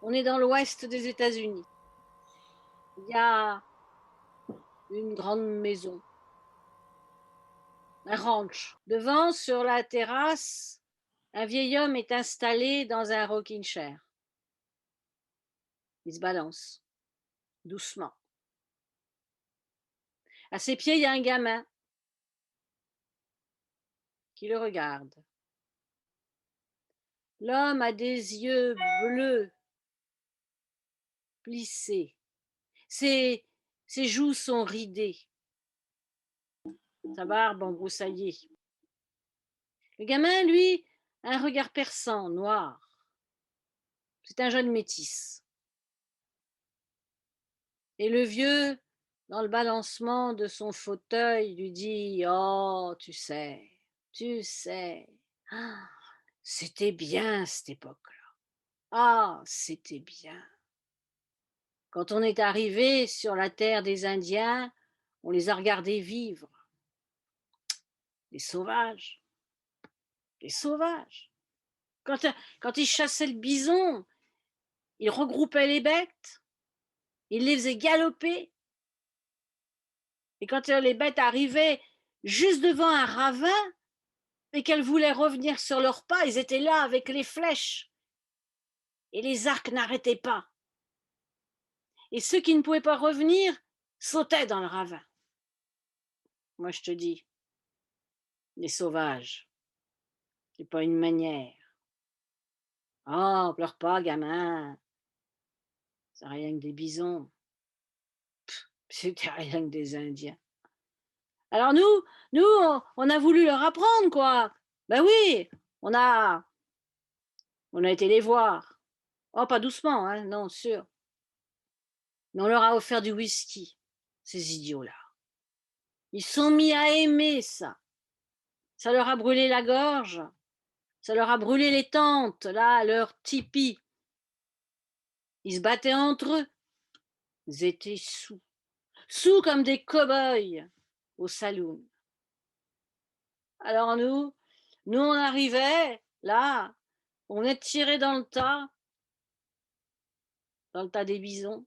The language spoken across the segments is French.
On est dans l'ouest des États-Unis. Il y a une grande maison, un ranch. Devant, sur la terrasse, un vieil homme est installé dans un rocking chair. Il se balance, doucement. À ses pieds, il y a un gamin qui le regarde. L'homme a des yeux bleus, plissés. Ses joues sont ridées. Sa barbe embroussaillée. Le gamin, lui, a un regard perçant, noir. C'est un jeune métis. Et le vieux, dans le balancement de son fauteuil, lui dit « Oh, tu sais, ah, c'était bien cette époque-là. Ah, c'était bien. Quand on est arrivé sur la terre des Indiens, on les a regardés vivre. Les sauvages. Les sauvages. Quand ils chassaient le bison, ils regroupaient les bêtes, ils les faisaient galoper. Et quand les bêtes arrivaient juste devant un ravin et qu'elles voulaient revenir sur leurs pas, ils étaient là avec les flèches. Et les arcs n'arrêtaient pas. Et ceux qui ne pouvaient pas revenir sautaient dans le ravin. Moi, je te dis, les sauvages, c'est pas une manière. Oh, pleure pas, gamin. C'est rien que des bisons. C'était rien que des Indiens. Alors nous, on a voulu leur apprendre, quoi. Ben oui, on a été les voir. Oh, pas doucement, hein, non, sûr. Mais on leur a offert du whisky, ces idiots-là. Ils sont mis à aimer ça. Ça leur a brûlé la gorge. Ça leur a brûlé les tentes, là, leur tipi. Ils se battaient entre eux. Ils étaient sous. Sous comme des cow-boys au saloon. Alors nous on arrivait, là, on est tiré dans le tas des bisons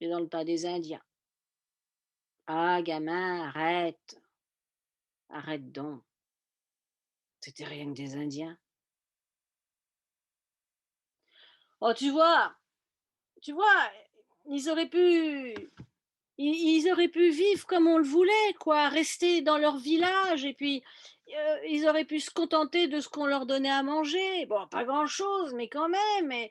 et dans le tas des Indiens. Ah, gamin, arrête donc. C'était rien que des Indiens. Oh, tu vois, ils auraient pu, ils auraient pu vivre comme on le voulait, quoi, rester dans leur village et puis ils auraient pu se contenter de ce qu'on leur donnait à manger. Bon, pas grand-chose, mais quand même.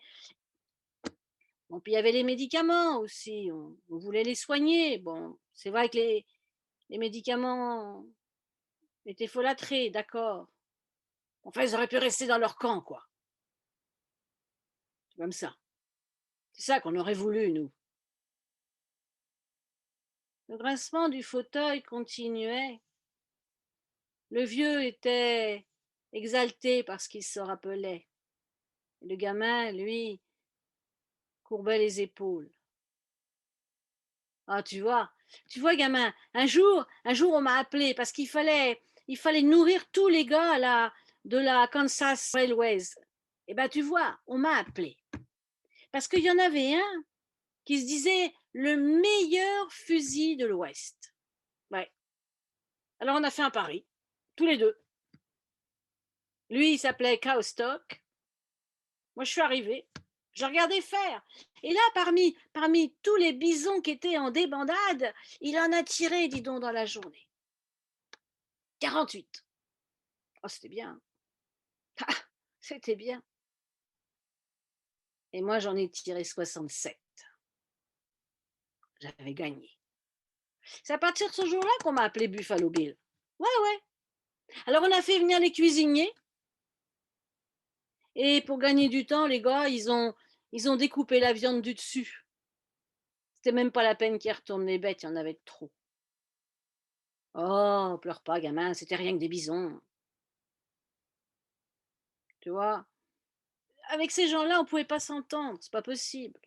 Bon, puis il y avait les médicaments aussi, on voulait les soigner. Bon, c'est vrai que les médicaments étaient folâtrés, d'accord. Enfin, ils auraient pu rester dans leur camp, quoi. C'est comme ça. C'est ça qu'on aurait voulu, nous. Le grincement du fauteuil continuait. Le vieux était exalté parce qu'il se rappelait. Et le gamin, lui, courbait les épaules. Ah, tu vois, gamin, un jour, on m'a appelé parce il fallait nourrir tous les gars de la Kansas Railways. Eh ben, tu vois, on m'a appelé parce qu'il y en avait un qui se disait le meilleur fusil de l'Ouest. Ouais. Alors, on a fait un pari, tous les deux. Lui, il s'appelait Cowstock. Moi, je suis arrivée. Je regardais faire. Et là, parmi tous les bisons qui étaient en débandade, il en a tiré, dis donc, dans la journée. 48. Oh, c'était bien. Ah, c'était bien. Et moi, j'en ai tiré 67. J'avais gagné. C'est à partir de ce jour-là qu'on m'a appelé Buffalo Bill. Ouais, ouais. Alors, on a fait venir les cuisiniers. Et pour gagner du temps, les gars, ils ont découpé la viande du dessus. C'était même pas la peine qu'ils retournent les bêtes, il y en avait trop. Oh, pleure pas, gamin, c'était rien que des bisons. Tu vois, avec ces gens-là, on pouvait pas s'entendre, c'est pas possible.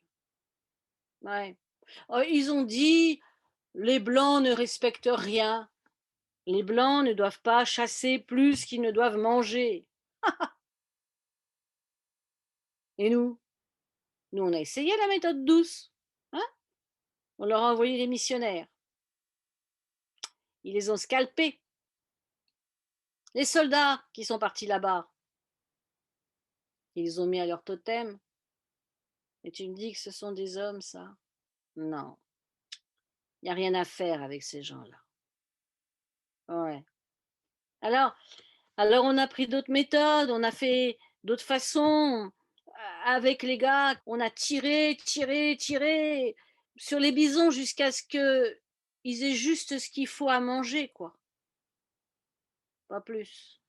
Ouais. Oh, ils ont dit, les blancs ne respectent rien. Les blancs ne doivent pas chasser plus qu'ils ne doivent manger. Et nous? Nous, on a essayé la méthode douce, hein? On leur a envoyé des missionnaires. Ils les ont scalpés. Les soldats qui sont partis là-bas, ils les ont mis à leur totem. Et tu me dis que ce sont des hommes, ça? Non, il y a rien à faire avec ces gens-là. Ouais. Alors alors on a pris d'autres méthodes, on a fait d'autres façons. Avec les gars, on a tiré, tiré, tiré sur les bisons jusqu'à ce qu'ils aient juste ce qu'il faut à manger, quoi, pas plus.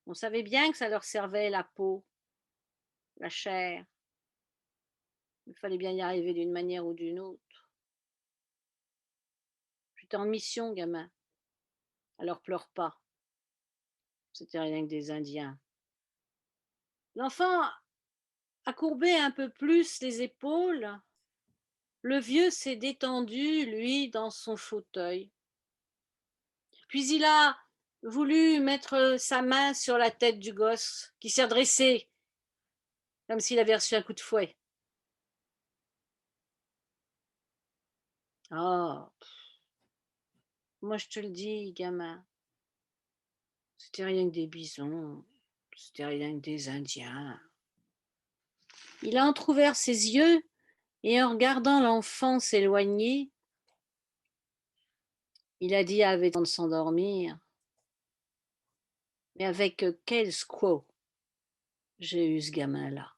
On savait bien que ça leur servait la peau, la chair. Il fallait bien y arriver d'une manière ou d'une autre. J'étais en mission, gamin. Alors pleure pas, c'était rien que des Indiens. L'enfant a courbé un peu plus les épaules. Le vieux s'est détendu, lui, dans son fauteuil. Puis il a voulu mettre sa main sur la tête du gosse, qui s'est redressé, comme s'il avait reçu un coup de fouet. Oh, moi je te le dis, gamin, c'était rien que des bisons, c'était rien que des Indiens. Il a entrouvert ses yeux et en regardant l'enfant s'éloigner, il a dit avant de s'endormir, mais avec quel squaw j'ai eu ce gamin-là.